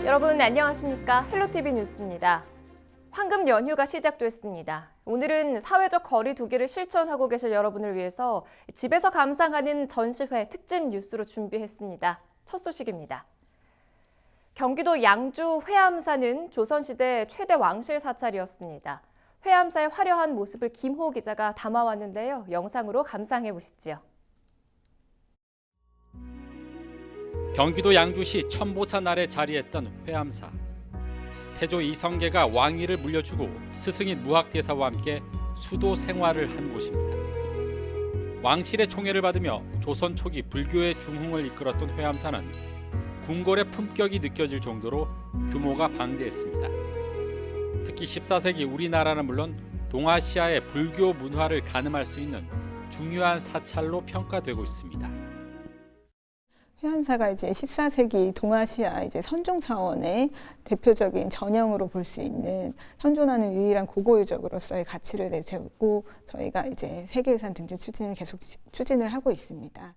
여러분 안녕하십니까? 헬로티비 뉴스입니다. 황금 연휴가 시작됐습니다. 오늘은 사회적 거리 두기를 실천하고 계실 여러분을 위해서 집에서 감상하는 전시회 특집 뉴스로 준비했습니다. 첫 소식입니다. 경기도 양주 회암사는 조선시대 최대 왕실 사찰이었습니다. 회암사의 화려한 모습을 김호 기자가 담아왔는데요. 영상으로 감상해 보시죠. 경기도 양주시 천보산 아래 자리했던 회암사. 태조 이성계가 왕위를 물려주고 스승인 무학대사와 함께 수도 생활을 한 곳입니다. 왕실의 총애를 받으며 조선 초기 불교의 중흥을 이끌었던 회암사는 궁궐의 품격이 느껴질 정도로 규모가 방대했습니다. 특히 14세기 우리나라는 물론 동아시아의 불교 문화를 가늠할 수 있는 중요한 사찰로 평가되고 있습니다. 회암사가 이제 14세기 동아시아 이제 선종 차원의 대표적인 전형으로 볼 수 있는 현존하는 유일한 고고 유적으로서의 가치를 내세우고 저희가 이제 세계유산 등재 추진을 계속 추진을 하고 있습니다.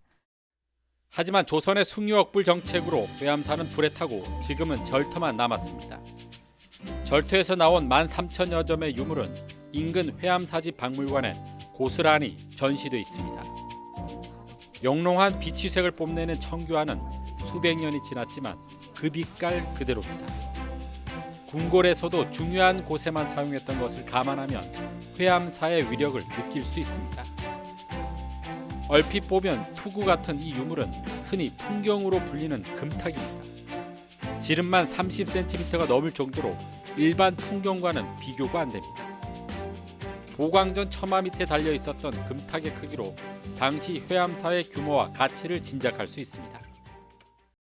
하지만 조선의 숭유억불 정책으로 회암사는 불에 타고 지금은 절터만 남았습니다. 절터에서 나온 13,000여 점의 유물은 인근 회암사지 박물관에 고스란히 전시돼 있습니다. 영롱한 비취색을 뽐내는 청규화는 수백 년이 지났지만 그 빛깔 그대로입니다. 궁궐에서도 중요한 곳에만 사용했던 것을 감안하면 회암사의 위력을 느낄 수 있습니다. 얼핏 보면 투구 같은 이 유물은 흔히 풍경으로 불리는 금탁입니다. 지름만 30cm가 넘을 정도로 일반 풍경과는 비교가 안 됩니다. 보광전 처마 밑에 달려 있었던 금탁의 크기로 당시 회암사의 규모와 가치를 짐작할 수 있습니다.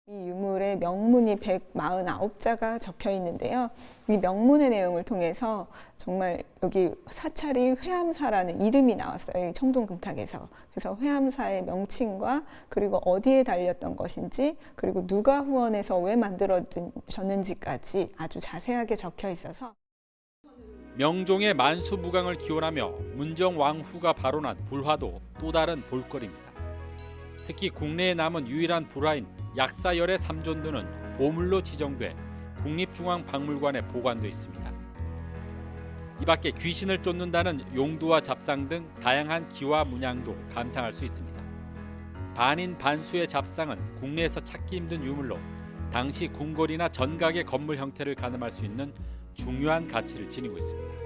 이 유물에 명문이 149자가 적혀 있는데요. 이 명문의 내용을 통해서 정말 여기 사찰이 회암사라는 이름이 나왔어요. 이 청동금탁에서. 그래서 회암사의 명칭과 그리고 어디에 달렸던 것인지 그리고 누가 후원해서 왜 만들어졌는지까지 아주 자세하게 적혀 있어서 명종의 만수무강을 기원하며 문정왕후가 발원한 불화도 또 다른 볼거리입니다. 특히 국내에 남은 유일한 불화인 약사열의 삼존도는 보물로 지정돼 국립중앙박물관에 보관돼 있습니다. 이 밖에 귀신을 쫓는다는 용도와 잡상 등 다양한 기와 문양도 감상할 수 있습니다. 반인 반수의 잡상은 국내에서 찾기 힘든 유물로 당시 궁궐이나 전각의 건물 형태를 가늠할 수 있는 중요한 가치를 지니고 있습니다.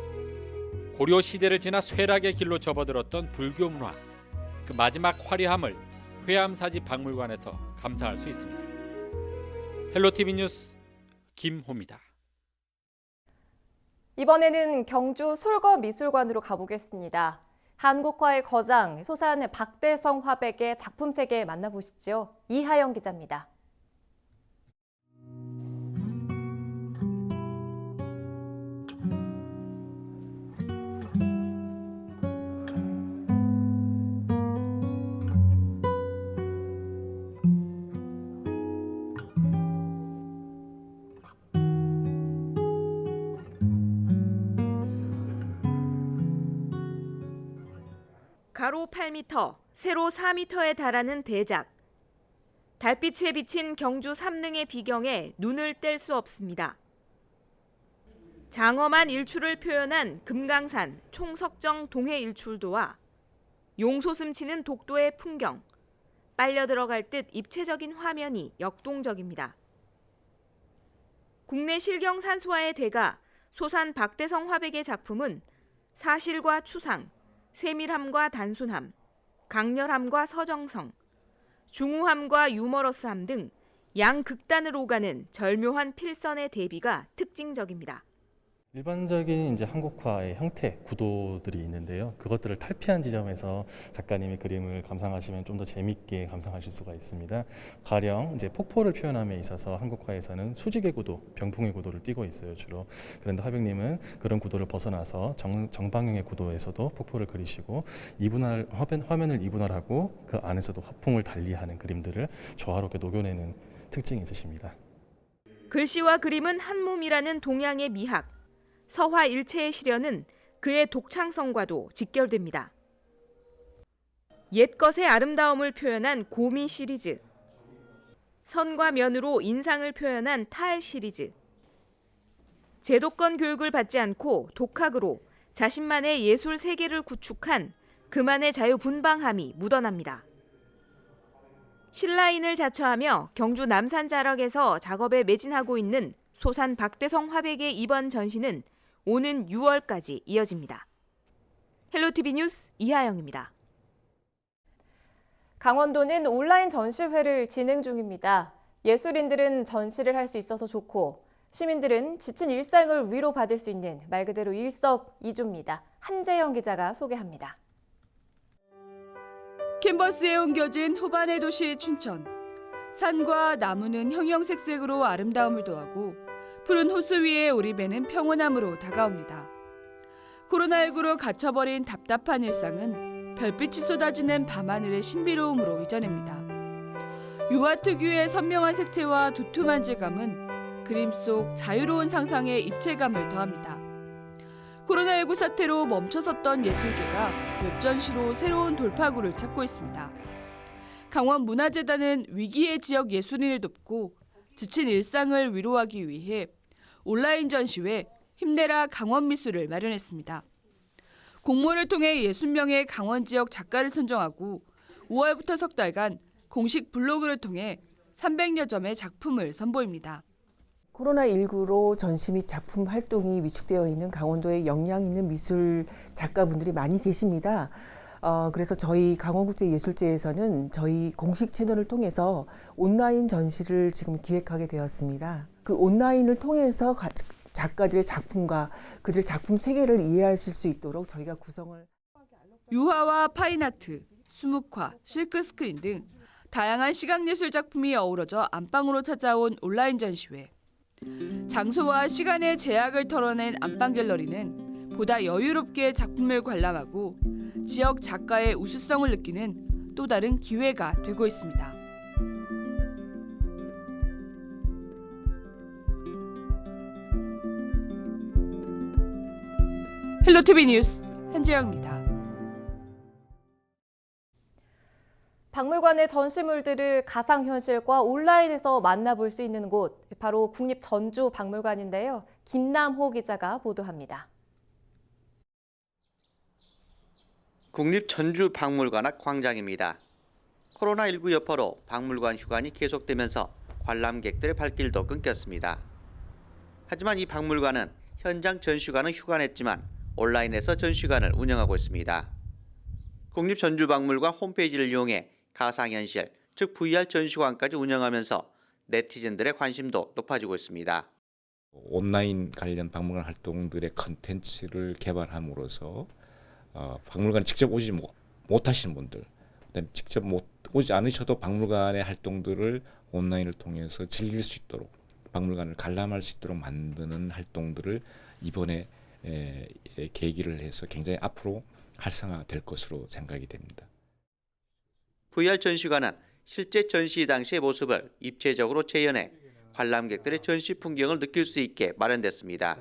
고려 시대를 지나 쇠락의 길로 접어들었던 불교 문화, 그 마지막 화려함을 회암사지 박물관에서 감상할 수 있습니다. 헬로티비 뉴스 김호입니다. 이번에는 경주 솔거미술관으로 가보겠습니다. 한국화의 거장 소산 박대성 화백의 작품 세계 만나보시죠. 이하영 기자입니다. 가로 8m, 세로 4m에 달하는 대작. 달빛에 비친 경주 삼릉의 비경에 눈을 뗄 수 없습니다. 장엄한 일출을 표현한 금강산 총석정 동해일출도와 용솟음 치는 독도의 풍경, 빨려 들어갈 듯 입체적인 화면이 역동적입니다. 국내 실경 산수화의 대가 소산 박대성 화백의 작품은 사실과 추상, 세밀함과 단순함, 강렬함과 서정성, 중후함과 유머러스함 등 양극단을 오가는 절묘한 필선의 대비가 특징적입니다. 일반적인 이제 한국화의 형태, 구도들이 있는데요. 그것들을 탈피한 지점에서 작가님의 그림을 감상하시면 좀 더 재밌게 감상하실 수가 있습니다. 가령 이제 폭포를 표현함에 있어서 한국화에서는 수직의 구도, 병풍의 구도를 띠고 있어요, 주로. 그런데 화백님은 그런 구도를 벗어나서 정방향의 구도에서도 폭포를 그리시고 화면을 이분할하고 그 안에서도 화풍을 달리하는 그림들을 조화롭게 녹여내는 특징이 있으십니다. 글씨와 그림은 한 몸이라는 동양의 미학. 서화 일체의 시련은 그의 독창성과도 직결됩니다. 옛것의 아름다움을 표현한 고미 시리즈. 선과 면으로 인상을 표현한 탈 시리즈. 제도권 교육을 받지 않고 독학으로 자신만의 예술 세계를 구축한 그만의 자유분방함이 묻어납니다. 실라인을 자처하며 경주 남산자락에서 작업에 매진하고 있는 소산 박대성 화백의 이번 전시는 오는 6월까지 이어집니다. 헬로티비 뉴스 이하영입니다. 강원도는 온라인 전시회를 진행 중입니다. 예술인들은 전시를 할 수 있어서 좋고 시민들은 지친 일상을 위로받을 수 있는 말 그대로 일석이조입니다. 한재영 기자가 소개합니다. 캔버스에 옮겨진 호반의 도시 춘천. 산과 나무는 형형색색으로 아름다움을 더하고 푸른 호수 위에 오리배는 평온함으로 다가옵니다. 코로나19로 갇혀버린 답답한 일상은 별빛이 쏟아지는 밤하늘의 신비로움으로 이전합니다. 유화 특유의 선명한 색채와 두툼한 질감은 그림 속 자유로운 상상에 입체감을 더합니다. 코로나19 사태로 멈춰섰던 예술계가 웹전시로 새로운 돌파구를 찾고 있습니다. 강원문화재단은 위기의 지역 예술인을 돕고 지친 일상을 위로하기 위해 온라인 전시회 힘내라 강원미술을 마련했습니다. 공모를 통해 60명의 강원 지역 작가를 선정하고 5월부터 석 달간 공식 블로그를 통해 300여 점의 작품을 선보입니다. 코로나19로 전시 및 작품 활동이 위축되어 있는 강원도에 역량 있는 미술 작가분들이 많이 계십니다. 그래서 저희 강원국제예술제에서는 저희 공식 채널을 통해서 온라인 전시를 지금 기획하게 되었습니다. 그 온라인을 통해서 작가들의 작품과 그들의 작품 세계를 이해하실 수 있도록 저희가 구성을 유화와 파인아트, 수묵화, 실크스크린 등 다양한 시각예술 작품이 어우러져 안방으로 찾아온 온라인 전시회. 장소와 시간의 제약을 털어낸 안방갤러리는 보다 여유롭게 작품을 관람하고 지역 작가의 우수성을 느끼는 또 다른 기회가 되고 있습니다. 헬로티비 뉴스 한재영입니다. 박물관의 전시물들을 가상현실과 온라인에서 만나볼 수 있는 곳, 바로 국립전주박물관인데요. 김남호 기자가 보도합니다. 국립전주박물관 앞 광장입니다. 코로나19 여파로 박물관 휴관이 계속되면서 관람객들의 발길도 끊겼습니다. 하지만 이 박물관은 현장 전시관은 휴관했지만 온라인에서 전시관을 운영하고 있습니다. 국립전주박물관 홈페이지를 이용해 가상현실, 즉 VR 전시관까지 운영하면서 네티즌들의 관심도 높아지고 있습니다. 온라인 관련 박물관 활동들의 컨텐츠를 개발함으로써 박물관 직접 오지 못하시는 분들, 그다음에 직접 오지 않으셔도 박물관의 활동들을 온라인을 통해서 즐길 수 있도록 박물관을 관람할 수 있도록 만드는 활동들을 이번에 계기를 해서 굉장히 앞으로 활성화될 것으로 생각이 됩니다. VR 전시관은 실제 전시 당시의 모습을 입체적으로 재현해 관람객들의 전시 풍경을 느낄 수 있게 마련됐습니다.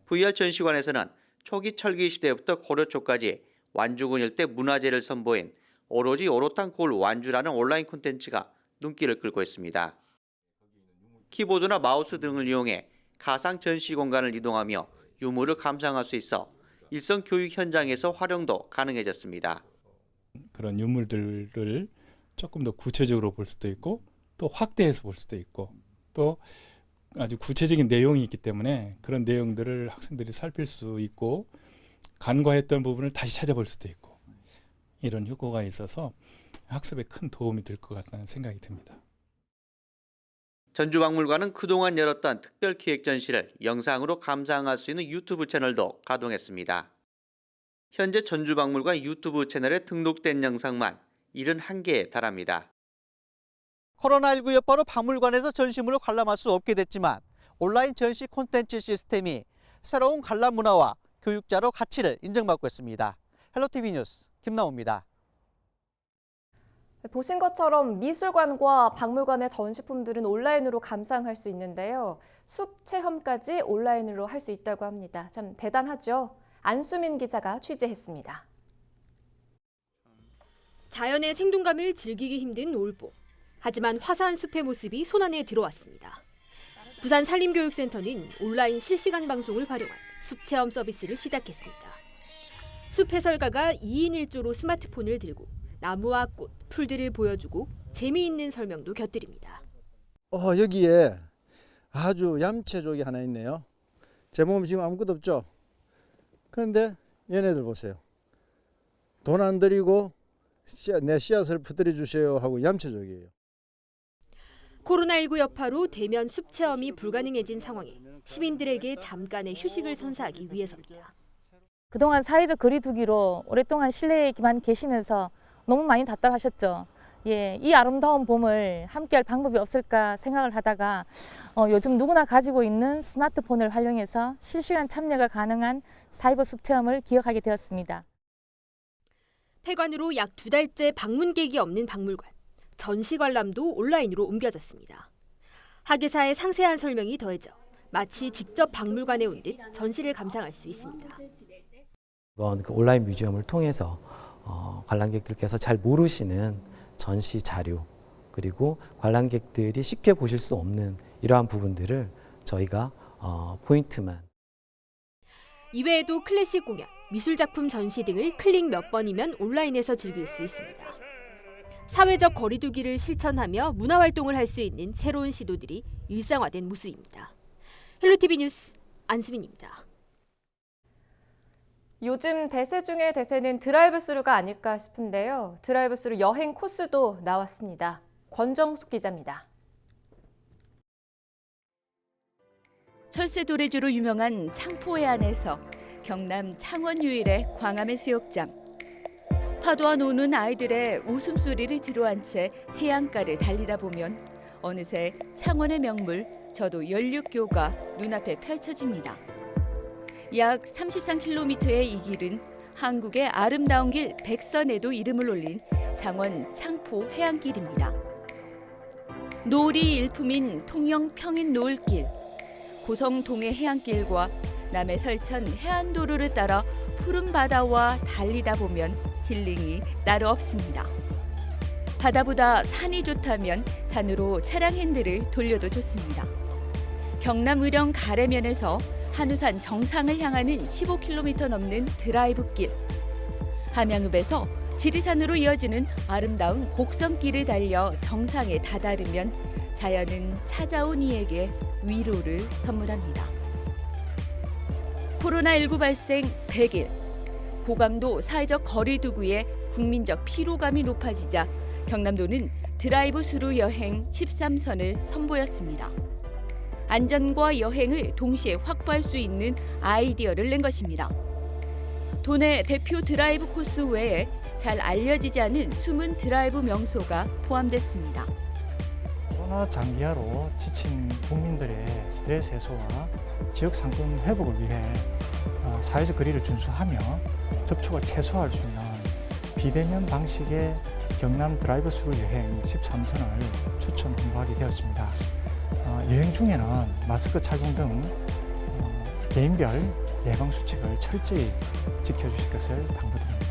VR 전시관에서는 초기 철기 시대부터 고려 초까지 완주군 일대 문화재를 선보인 오로지 오로탕 골 완주라는 온라인 콘텐츠가 눈길을 끌고 있습니다. 키보드나 마우스 등을 이용해 가상 전시 공간을 이동하며 유물을 감상할 수 있어 일선 교육 현장에서 활용도 가능해졌습니다. 그런 유물들을 조금 더 구체적으로 볼 수도 있고 또 확대해서 볼 수도 있고 또 아주 구체적인 내용이 있기 때문에 그런 내용들을 학생들이 살필 수 있고 간과했던 부분을 다시 찾아볼 수도 있고 이런 효과가 있어서 학습에 큰 도움이 될 것 같다는 생각이 듭니다. 전주박물관은 그동안 열었던 특별 기획 전시를 영상으로 감상할 수 있는 유튜브 채널도 가동했습니다. 현재 전주박물관 유튜브 채널에 등록된 영상만 71개에 달합니다. 코로나19 여파로 박물관에서 전시물을 관람할 수 없게 됐지만 온라인 전시 콘텐츠 시스템이 새로운 관람 문화와 교육자로 가치를 인정받고 있습니다. 헬로티비 뉴스 김나호입니다. 보신 것처럼 미술관과 박물관의 전시품들은 온라인으로 감상할 수 있는데요. 숲 체험까지 온라인으로 할 수 있다고 합니다. 참 대단하죠? 안수민 기자가 취재했습니다. 자연의 생동감을 즐기기 힘든 올보. 하지만 화사한 숲의 모습이 손안에 들어왔습니다. 부산 산림교육센터는 온라인 실시간 방송을 활용한 숲체험 서비스를 시작했습니다. 숲 해설가가 2인 1조로 스마트폰을 들고 나무와 꽃, 풀들을 보여주고 재미있는 설명도 곁들입니다. 여기에 아주 얌체족이 하나 있네요. 제 몸에 지금 아무것도 없죠. 그런데 얘네들 보세요. 돈 안 들이고 내 씨앗을 퍼뜨려 주세요 하고 얌체족이에요. 코로나19 여파로 대면 숲 체험이 불가능해진 상황에 시민들에게 잠깐의 휴식을 선사하기 위해서입니다. 그동안 사회적 거리 두기로 오랫동안 실내에만 계시면서 너무 많이 답답하셨죠. 이 아름다운 봄을 함께할 방법이 없을까 생각을 하다가 요즘 누구나 가지고 있는 스마트폰을 활용해서 실시간 참여가 가능한 사이버 숲 체험을 기억하게 되었습니다. 폐관으로 약 2달째 방문객이 없는 박물관. 전시 관람도 온라인으로 옮겨졌습니다. 학예사의 상세한 설명이 더해져 마치 직접 박물관에 온 듯 전시를 감상할 수 있습니다. 이번 온라인 뮤지엄을 통해서 관람객들께서 잘 모르시는 전시 자료 그리고 관람객들이 쉽게 보실 수 없는 이러한 부분들을 저희가 포인트만. 이외에도 클래식 공연, 미술작품 전시 등을 클릭 몇 번이면 온라인에서 즐길 수 있습니다. 사회적 거리두기를 실천하며 문화활동을 할 수 있는 새로운 시도들이 일상화된 모습입니다. 헬로티비 뉴스 안수민입니다. 요즘 대세 중의 대세는 드라이브스루가 아닐까 싶은데요. 드라이브스루 여행 코스도 나왔습니다. 권정숙 기자입니다. 철새도래주로 유명한 창포해안에서 경남 창원 유일의 광암해수욕장. 파도와 노는 아이들의 웃음소리를 뒤로한 채 해안가를 달리다 보면 어느새 창원의 명물 저도 연륙교가 눈앞에 펼쳐집니다. 약 33km의 이 길은 한국의 아름다운 길 백선에도 이름을 올린 창원 창포 해안길입니다. 노을이 일품인 통영 평인 노을길, 고성 동해 해안길과 남해 설천 해안도로를 따라 푸른 바다와 달리다 보면 힐링이 따로 없습니다. 바다보다 산이 좋다면 산으로 차량 핸들을 돌려도 좋습니다. 경남 의령 가래면에서 한우산 정상을 향하는 15km 넘는 드라이브길, 함양읍에서 지리산으로 이어지는 아름다운 곡성길을 달려 정상에 다다르면 자연은 찾아온 이에게 위로를 선물합니다. 코로나19 발생 100일, 고강도 사회적 거리 두기에 국민적 피로감이 높아지자 경남도는 드라이브 스루 여행 13선을 선보였습니다. 안전과 여행을 동시에 확보할 수 있는 아이디어를 낸 것입니다. 도내 대표 드라이브 코스 외에 잘 알려지지 않은 숨은 드라이브 명소가 포함됐습니다. 코로나 장기화로 지친 국민들의 스트레스 해소와 지역 상권 회복을 위해 사회적 거리를 준수하며 접촉을 최소화할 수 있는 비대면 방식의 경남 드라이브 스루 여행 13선을 추천 홍보하게 되었습니다. 여행 중에는 마스크 착용 등 개인별 예방 수칙을 철저히 지켜주실 것을 당부드립니다.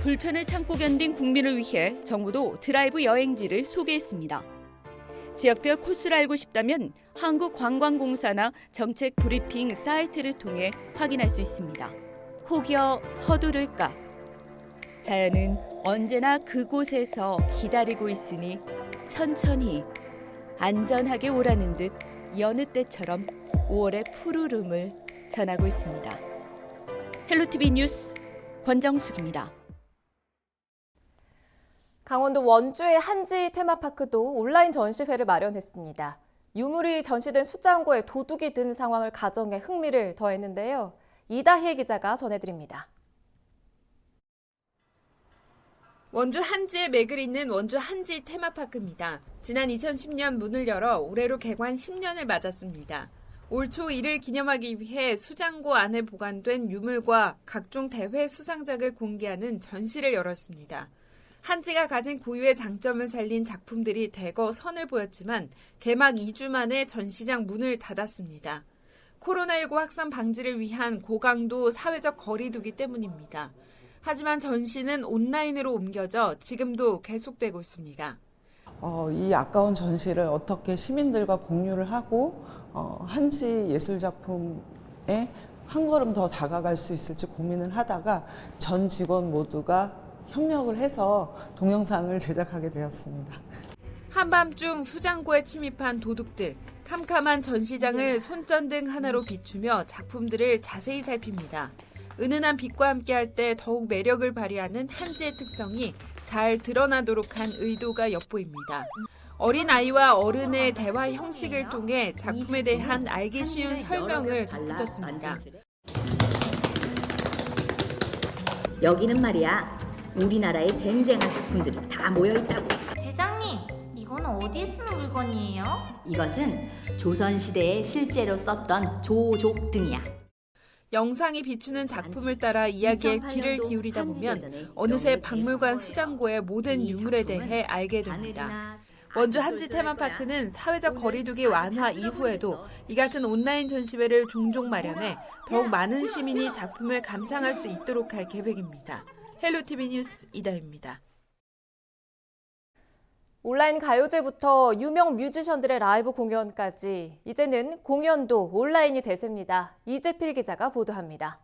불편을 참고 견딘 국민을 위해 정부도 드라이브 여행지를 소개했습니다. 지역별 코스를 알고 싶다면 한국관광공사나 정책 브리핑 사이트를 통해 확인할 수 있습니다. 혹여 서두를까? 자연은 언제나 그곳에서 기다리고 있으니 천천히 안전하게 오라는 듯 여느 때처럼 5월의 푸르름을 전하고 있습니다. 헬로티비 뉴스 권정숙입니다. 강원도 원주의 한지 테마파크도 온라인 전시회를 마련했습니다. 유물이 전시된 수장고에 도둑이 든 상황을 가정해 흥미를 더했는데요. 이다혜 기자가 전해드립니다. 원주 한지에 맥을 잇는 원주 한지 테마파크입니다. 지난 2010년 문을 열어 올해로 개관 10년을 맞았습니다. 올 초 이를 기념하기 위해 수장고 안에 보관된 유물과 각종 대회 수상작을 공개하는 전시를 열었습니다. 한지가 가진 고유의 장점을 살린 작품들이 대거 선을 보였지만 개막 2주 만에 전시장 문을 닫았습니다. 코로나19 확산 방지를 위한 고강도 사회적 거리 두기 때문입니다. 하지만 전시는 온라인으로 옮겨져 지금도 계속되고 있습니다. 이 아까운 전시를 어떻게 시민들과 공유를 하고 한지 예술 작품에 한 걸음 더 다가갈 수 있을지 고민을 하다가 전 직원 모두가 협력을 해서 동영상을 제작하게 되었습니다. 한밤중 수장고에 침입한 도둑들, 캄캄한 전시장을 손전등 하나로 비추며 작품들을 자세히 살핍니다. 은은한 빛과 함께할 때 더욱 매력을 발휘하는 한지의 특성이 잘 드러나도록 한 의도가 엿보입니다. 어린 아이와 어른의 대화 형식을 통해 작품에 대한 알기 쉬운 설명을 덧붙였습니다. 여기는 말이야, 우리나라의 쟁쟁한 작품들이 다 모여있다고. 대장님, 이건 어디에 쓰는 물건이에요? 이것은 조선시대에 실제로 썼던 조족 등이야. 영상이 비추는 작품을 따라 이야기에 귀를 기울이다 보면 어느새 박물관 수장고의 모든 유물에 대해 알게 됩니다. 원주 한지 테마파크는 사회적 거리두기 완화 이후에도 이 같은 온라인 전시회를 종종 마련해 더욱 많은 시민이 작품을 감상할 수 있도록 할 계획입니다. 헬로티비 뉴스 이다입니다. 온라인 가요제부터 유명 뮤지션들의 라이브 공연까지 이제는 공연도 온라인이 대세입니다. 이재필 기자가 보도합니다.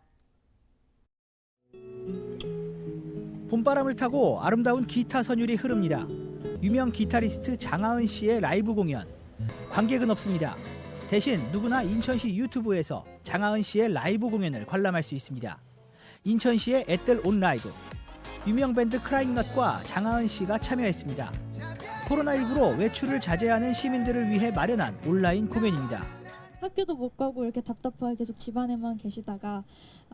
봄바람을 타고 아름다운 기타 선율이 흐릅니다. 유명 기타리스트 장하은 씨의 라이브 공연. 관객은 없습니다. 대신 누구나 인천시 유튜브에서 장하은 씨의 라이브 공연을 관람할 수 있습니다. 인천시의 앳들 온라이브. 유명 밴드 크라잉넛과 장하은 씨가 참여했습니다. 코로나19로 외출을 자제하는 시민들을 위해 마련한 온라인 공연입니다. 학교도 못 가고 이렇게 답답하게 계속 집안에만 계시다가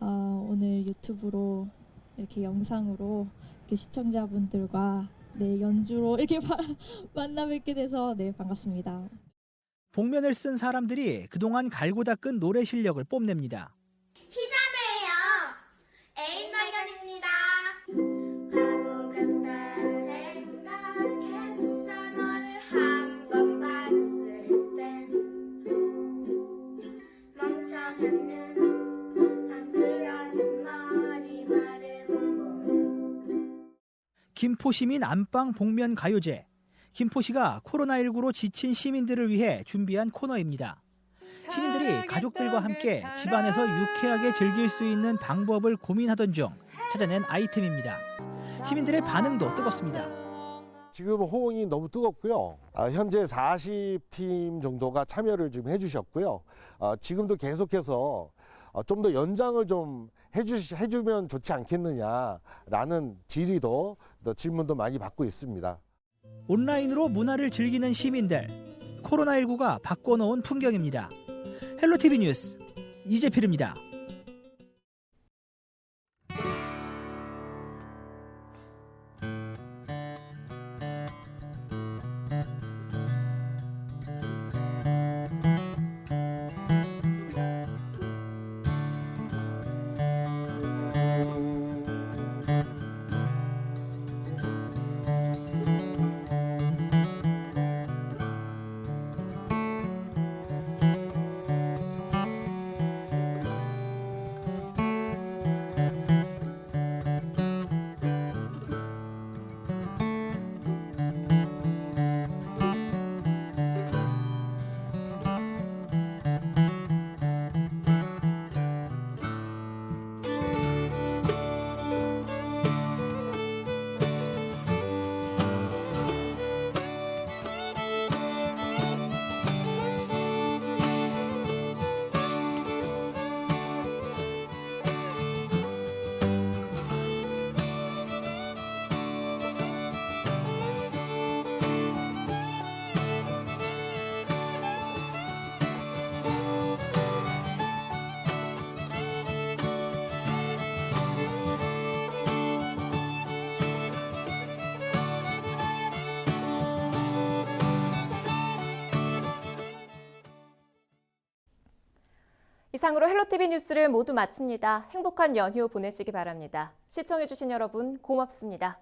오늘 유튜브로 이렇게 영상으로 이렇게 시청자분들과 연주로 이렇게 만나 뵙게 돼서 반갑습니다. 복면을 쓴 사람들이 그동안 갈고 닦은 노래 실력을 뽐냅니다. 희자매예요. 애인 발견입니다. 바보 같다 생각했어. 너를 한 번 봤을 땐 멍청한 눈, 안 그려진 머리 마르고. 김포시민 안방 복면 가요제. 김포시가 코로나19로 지친 시민들을 위해 준비한 코너입니다. 시민들이 가족들과 함께 집안에서 유쾌하게 즐길 수 있는 방법을 고민하던 중 찾아낸 아이템입니다. 시민들의 반응도 뜨겁습니다. 지금 호응이 너무 뜨겁고요. 현재 40팀 정도가 참여를 좀 해주셨고요. 지금도 계속해서 좀 더 연장을 좀 해주면 좋지 않겠느냐라는 질의도 질문도 많이 받고 있습니다. 온라인으로 문화를 즐기는 시민들. 코로나19가 바꿔놓은 풍경입니다. 헬로티비 뉴스 이재필입니다. 이상으로 헬로티비 뉴스를 모두 마칩니다. 행복한 연휴 보내시기 바랍니다. 시청해주신 여러분 고맙습니다.